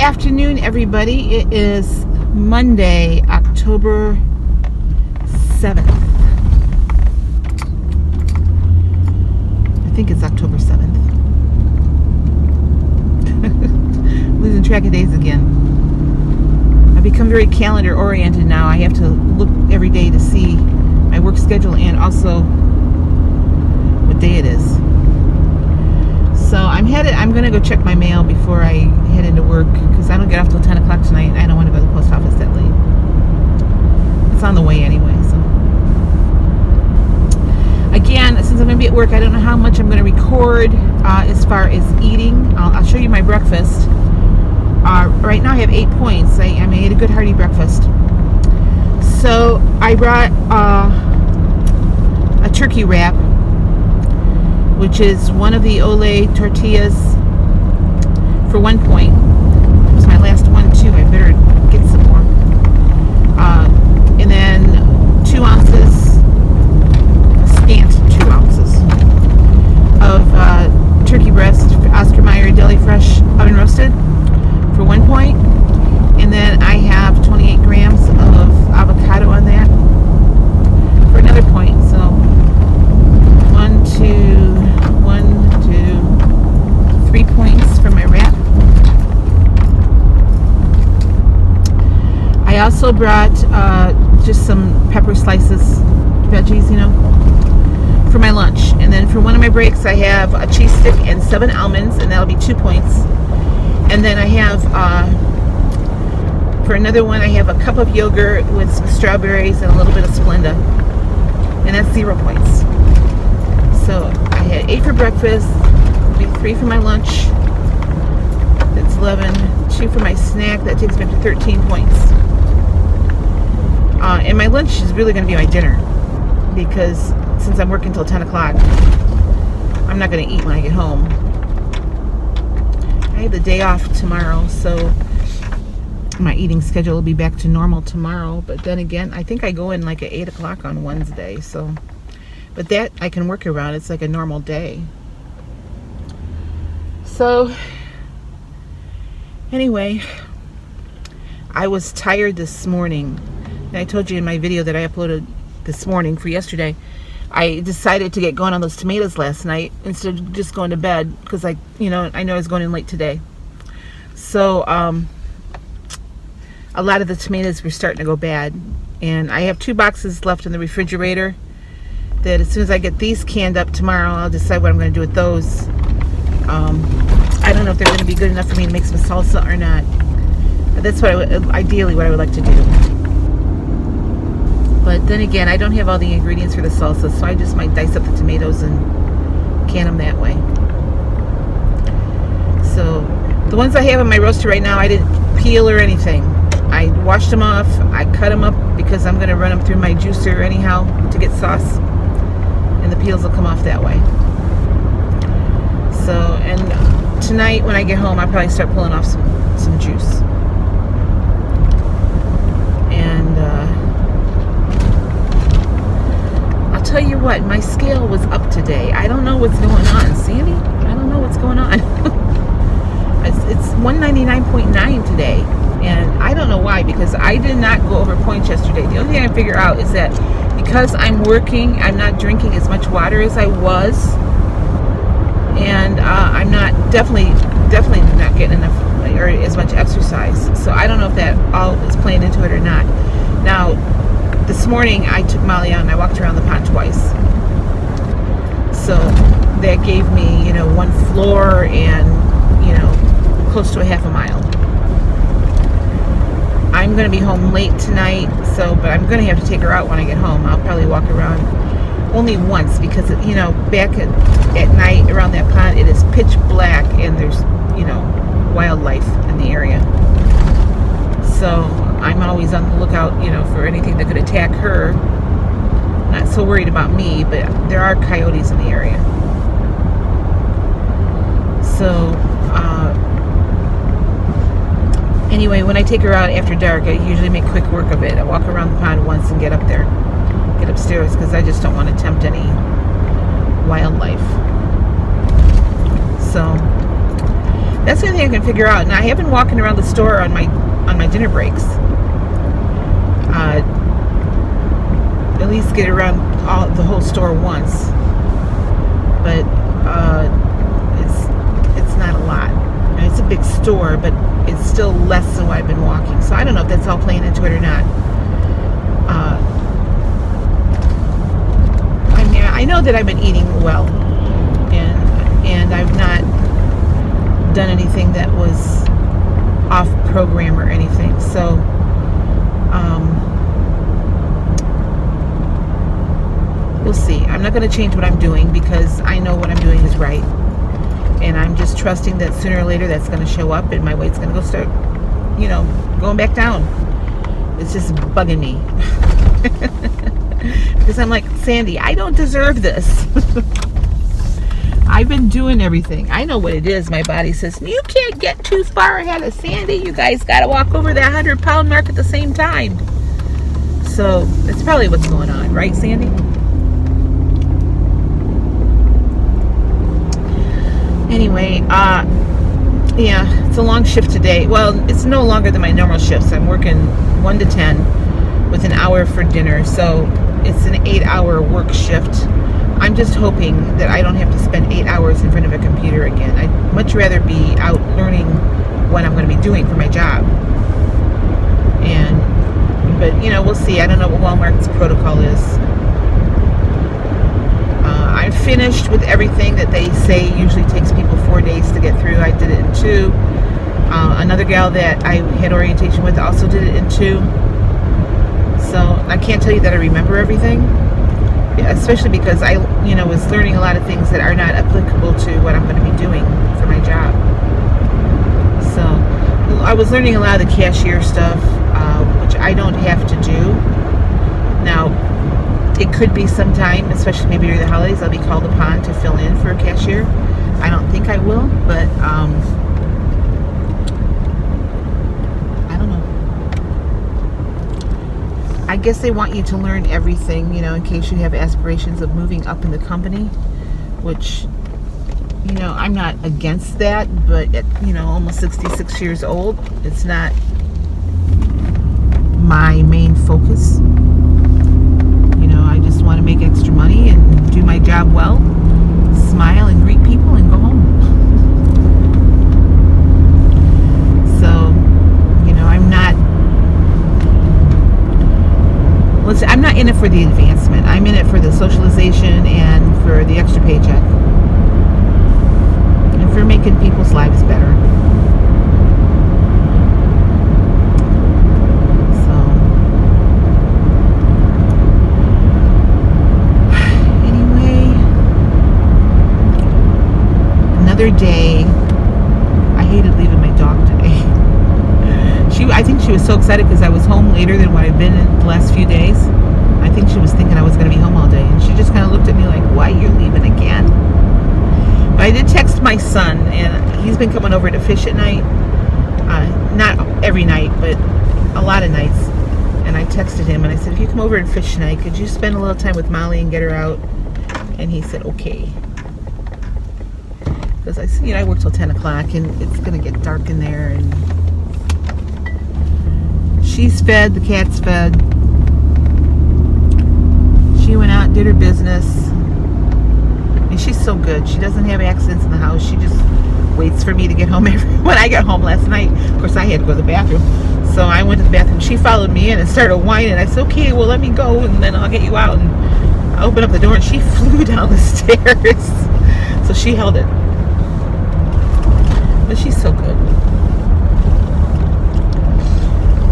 afternoon, everybody. It is Monday, October 7th. I think it's October 7th. Losing track of days again. I've become very calendar oriented now. I have to look every day to see my work schedule and also what day it is. So I'm going to go check my mail before I head into work because I don't get off till 10 o'clock tonight. I don't want to go to the post office that late. It's on the way anyway. So again, since I'm going to be at work, I don't know how much I'm going to record as far as eating. I'll show you my breakfast. Right now I have 8 points. I made a good hearty breakfast. So I brought a turkey wrap, which is one of the ole tortillas for 1 point. It was my last one too. I better get some more. And then 2 ounces, a scant 2 ounces of turkey breast, Oscar Mayer Deli Fresh oven roasted for 1 point. And then I have 28 grams of avocado on that for another point. So 1, 2, 3 points for my wrap. I also brought just some pepper slices, veggies, for my lunch. And then for one of my breaks, I have a cheese stick and 7 almonds, and that'll be 2 points. And then I have, for another one, I have a cup of yogurt with some strawberries and a little bit of Splenda. And that's 0 points. So I had 8 for breakfast, 3 for my lunch, that's 11, 2 for my snack, that takes me up to 13 points. And my lunch is really going to be my dinner, because since I'm working till 10 o'clock, I'm not going to eat when I get home. I have the day off tomorrow, so my eating schedule will be back to normal tomorrow. But then again, I think I go in like at 8 o'clock on Wednesday, so... But that I can work around. It's like a normal day. So, anyway, I was tired this morning. And I told you in my video that I uploaded this morning for yesterday, I decided to get going on those tomatoes last night instead of just going to bed because I know I was going in late today. So, a lot of the tomatoes were starting to go bad. And I have 2 boxes left in the refrigerator that as soon as I get these canned up tomorrow, I'll decide what I'm going to do with those. I don't know if they're going to be good enough for me to make some salsa or not. But that's ideally what I would like to do. But then again, I don't have all the ingredients for the salsa, so I just might dice up the tomatoes and can them that way. So the ones I have in my roaster right now, I didn't peel or anything. I washed them off. I cut them up because I'm going to run them through my juicer anyhow to get sauce. And the peels will come off that way. So, and tonight when I get home, I'll probably start pulling off some juice. And I'll tell you what, my scale was up today. I don't know what's going on, Sandy. I don't know what's going on. It's 199.9 today. And I don't know why, because I did not go over points yesterday. The only thing I figure out is that because I'm working, I'm not drinking as much water as I was. And I'm not definitely not getting enough or as much exercise. So I don't know if that all is playing into it or not. Now, this morning I took Molly out and I walked around the pond twice. So that gave me, 1 floor and, close to a half a mile. I'm going to be home late tonight, but I'm going to have to take her out when I get home. I'll probably walk around only once because, back at night around that pond, it is pitch black and there's, wildlife in the area. So I'm always on the lookout, for anything that could attack her. Not so worried about me, but there are coyotes in the area. So, anyway, when I take her out after dark, I usually make quick work of it. I walk around the pond once and get upstairs because I just don't want to tempt any wildlife. So That's the only thing I can figure out. And I have been walking around the store on my dinner breaks. At least get around the whole store once. But it's not a lot. And it's a big store, but it's still less than what I've been walking. So I don't know if that's all playing into it or not. I mean, I know that I've been eating well, and I've not done anything that was off program or anything. So we'll see. I'm not going to change what I'm doing because I know what I'm doing is right. And I'm just trusting that sooner or later that's going to show up and my weight's going to go start, going back down. It's just bugging me. Because I'm like, Sandy, I don't deserve this. I've been doing everything. I know what it is. My body says, you can't get too far ahead of Sandy. You guys got to walk over that 100-pound mark at the same time. So that's probably what's going on. Right, Sandy? Anyway, yeah, it's a long shift today. Well, it's no longer than my normal shifts. I'm working 1 to 10 with an hour for dinner. So it's an 8-hour work shift. I'm just hoping that I don't have to spend 8 hours in front of a computer again. I'd much rather be out learning what I'm going to be doing for my job. But we'll see. I don't know what Walmart's protocol is. I'm finished with everything that they say usually takes people 4 days to get through. I did it in 2. Another gal that I had orientation with also did it in 2. So I can't tell you that I remember everything, especially because I, was learning a lot of things that are not applicable to what I'm going to be doing for my job. So I was learning a lot of the cashier stuff, which I don't have to do. Now, it could be sometime, especially maybe during the holidays, I'll be called upon to fill in for a cashier. I don't think I will, but I don't know. I guess they want you to learn everything, in case you have aspirations of moving up in the company, which, I'm not against that, but at, almost 66 years old, it's not my main focus. I just want to make extra money and do my job well, smile and greet people and go home. So, I'm not in it for the advancement. I'm in it for the socialization and for the extra paycheck. And for making people's lives better. Day. I hated leaving my dog today. I think she was so excited because I was home later than what I've been in the last few days. I think she was thinking I was going to be home all day, and she just kind of looked at me like, why, you're leaving again? But I did text my son, and he's been coming over to fish at night. Not every night, but a lot of nights. And I texted him and I said, if you come over and fish tonight, could you spend a little time with Molly and get her out? And he said, okay. Because I work till 10 o'clock and it's going to get dark in there, and she's fed, the cat's fed. She went out and did her business, and she's so good. She doesn't have accidents in the house. She just waits for me to get home. When I got home last night, of course I had to go to the bathroom, so I went to the bathroom. She followed me in and started whining. I said, okay, well, let me go and then I'll get you out. And I opened up the door and she flew down the stairs. So she held it. But she's so good.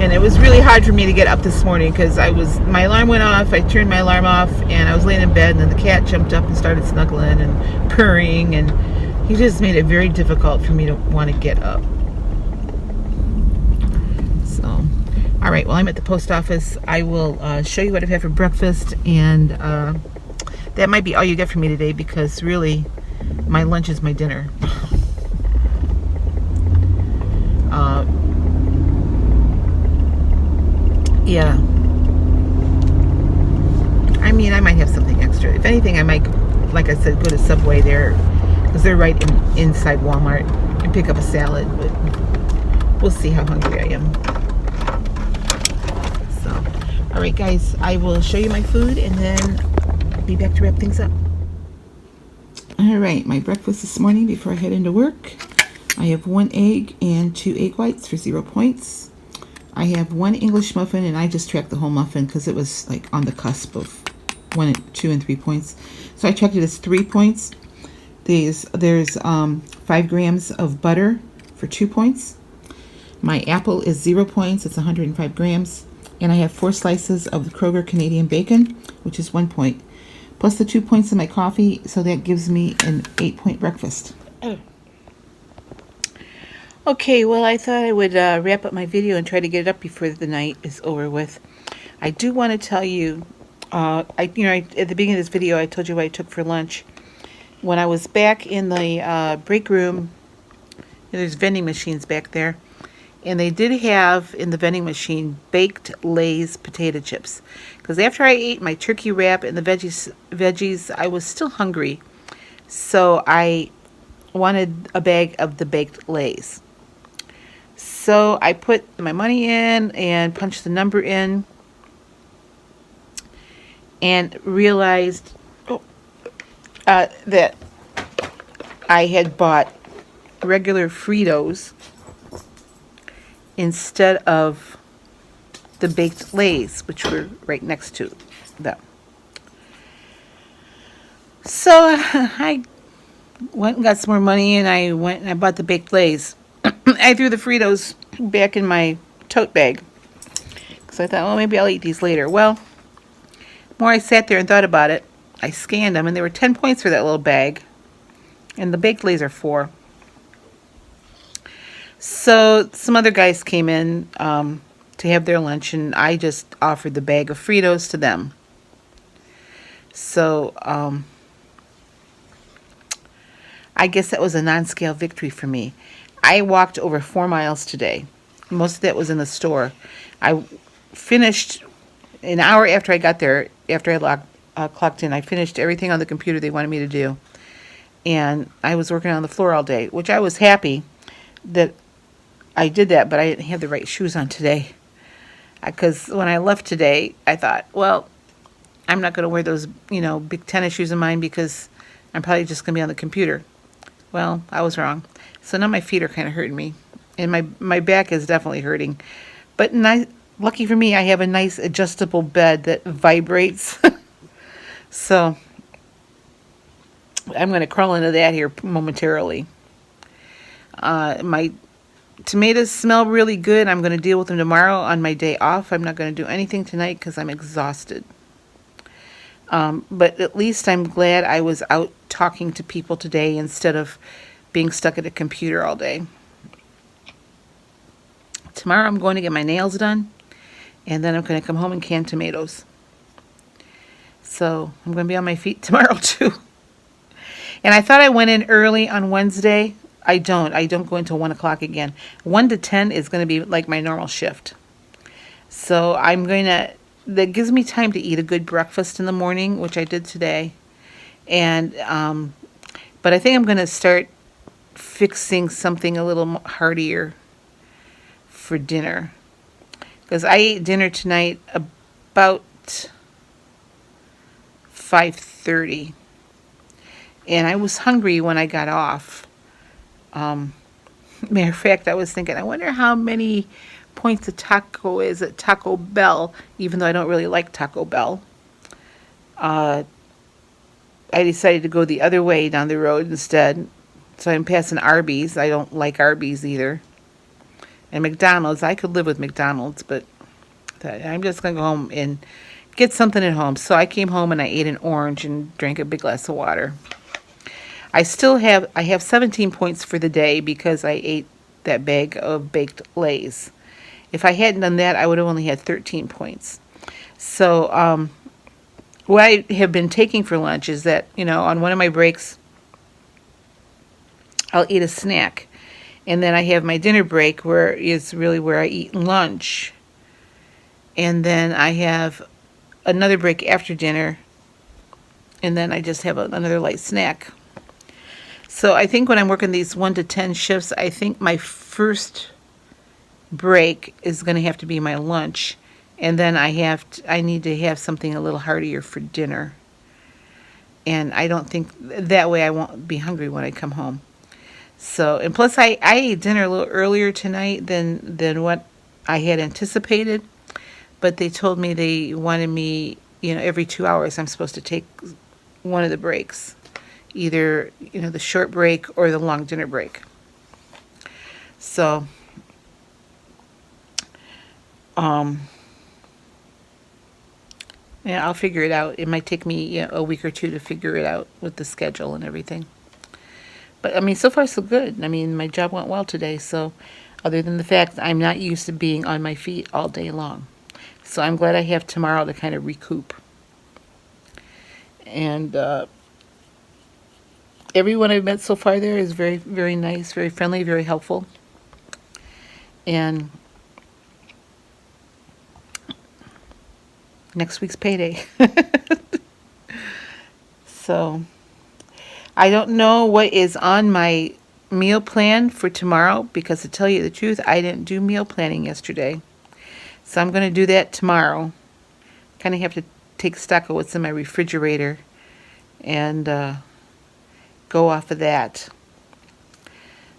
And it was really hard for me to get up this morning because my alarm went off. I turned my alarm off and I was laying in bed, and then the cat jumped up and started snuggling and purring, and he just made it very difficult for me to want to get up. So, all right, well, I'm at the post office. I will show you what I've had for breakfast, and that might be all you get from me today because really my lunch is my dinner. Yeah. I mean, I might have something extra. If anything, I might, like I said, go to Subway there because they're right inside Walmart. and pick up a salad, but we'll see how hungry I am. So, all right, guys, I will show you my food and then I'll be back to wrap things up. All right, my breakfast this morning before I head into work. I have 1 egg and 2 egg whites for 0 points. I have 1 English muffin, and I just tracked the whole muffin because it was like on the cusp of 1, 2, and 3 points. So I tracked it as 3 points. There's 5 grams of butter for 2 points. My apple is 0 points. It's 105 grams. And I have 4 slices of the Kroger Canadian bacon, which is 1 point. Plus the 2 points in my coffee, so that gives me an 8-point breakfast. Okay, well, I thought I would wrap up my video and try to get it up before the night is over with. I do want to tell you, at the beginning of this video, I told you what I took for lunch. When I was back in the break room, there's vending machines back there, and they did have in the vending machine baked Lay's potato chips. Because after I ate my turkey wrap and the veggies, I was still hungry. So I wanted a bag of the baked Lay's. So I put my money in and punched the number in and realized that I had bought regular Fritos instead of the baked Lay's, which were right next to them. So I went and got some more money, and I went and I bought the baked Lay's. I threw the Fritos back in my tote bag because I thought, well, maybe I'll eat these later. Well, the more I sat there and thought about it, I scanned them, and they were 10 points for that little bag, and the baked Lay's are 4. So some other guys came in to have their lunch, and I just offered the bag of Fritos to them. So I guess that was a non-scale victory for me. I walked over 4 miles today. Most of that was in the store. I finished an hour after I got there, after I clocked in. I finished everything on the computer they wanted me to do. And I was working on the floor all day, which I was happy that I did that, but I didn't have the right shoes on today. Because when I left today, I thought, well, I'm not going to wear those, big tennis shoes of mine because I'm probably just going to be on the computer. Well, I was wrong. So now my feet are kind of hurting me. And my back is definitely hurting. But lucky for me, I have a nice adjustable bed that vibrates. So I'm going to crawl into that here momentarily. My tomatoes smell really good. I'm going to deal with them tomorrow on my day off. I'm not going to do anything tonight because I'm exhausted. But at least I'm glad I was out talking to people today instead of being stuck at a computer all day. Tomorrow I'm going to get my nails done, and then I'm going to come home and can tomatoes. So I'm going to be on my feet tomorrow too. And I thought I went in early on Wednesday. I don't go until 1 o'clock again. 1 to 10 is going to be like my normal shift. So that gives me time to eat a good breakfast in the morning, which I did today. And, but I think I'm going to start fixing something a little heartier for dinner. Because I ate dinner tonight about 5:30. And I was hungry when I got off. Matter of fact, I was thinking, I wonder how many points a taco is at Taco Bell, even though I don't really like Taco Bell. I decided to go the other way down the road instead. So I'm passing Arby's. I don't like Arby's either. And McDonald's. I could live with McDonald's, but I'm just going to go home and get something at home. So I came home and I ate an orange and drank a big glass of water. I have 17 points for the day because I ate that bag of baked Lay's. If I hadn't done that, I would have only had 13 points. So what I have been taking for lunch is that, on one of my breaks, I'll eat a snack. And then I have my dinner break where I eat lunch. And then I have another break after dinner. And then I just have another light snack. So I think when I'm working these 1 to 10 shifts, I think my first break is going to have to be my lunch, and then I need to have something a little heartier for dinner. And I don't think that way I won't be hungry when I come home. So, and plus I ate dinner a little earlier tonight than what I had anticipated, but they told me they wanted me, every 2 hours I'm supposed to take one of the breaks, either, the short break or the long dinner break. So, yeah, I'll figure it out. It might take me a week or two to figure it out with the schedule and everything. But I mean, so far so good. I mean, my job went well today. So, other than the fact that I'm not used to being on my feet all day long, so I'm glad I have tomorrow to kind of recoup. And everyone I've met so far there is very, very nice, very friendly, very helpful. And next week's payday. So I don't know what is on my meal plan for tomorrow, because to tell you the truth, I didn't do meal planning yesterday. So I'm going to do that tomorrow. Kind of have to take stock of what's in my refrigerator and go off of that.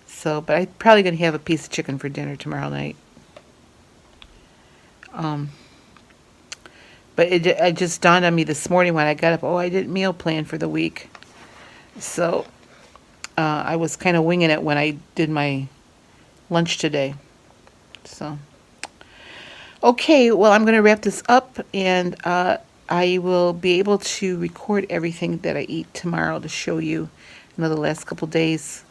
So, but I'm probably going to have a piece of chicken for dinner tomorrow night. But it just dawned on me this morning when I got up, I didn't meal plan for the week. So I was kind of winging it when I did my lunch today. So, okay, well, I'm going to wrap this up, and I will be able to record everything that I eat tomorrow to show you. The last couple days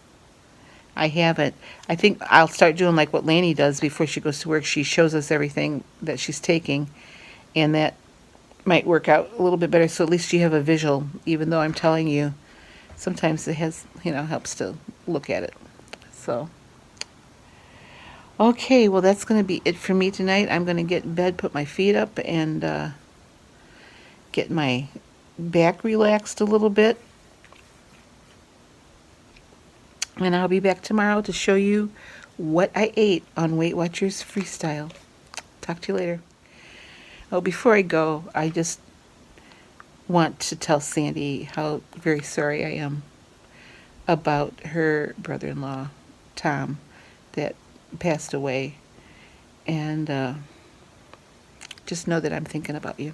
I haven't. I think I'll start doing like what Lanny does before she goes to work. She shows us everything that she's taking, and that might work out a little bit better, so at least you have a visual, even though I'm telling you. Sometimes it has, helps to look at it. So, okay, well, that's going to be it for me tonight. I'm going to get in bed, put my feet up, and get my back relaxed a little bit. And I'll be back tomorrow to show you what I ate on Weight Watchers Freestyle. Talk to you later. Oh, before I go, I just want to tell Sandy how very sorry I am about her brother-in-law, Tom, that passed away. And just know that I'm thinking about you.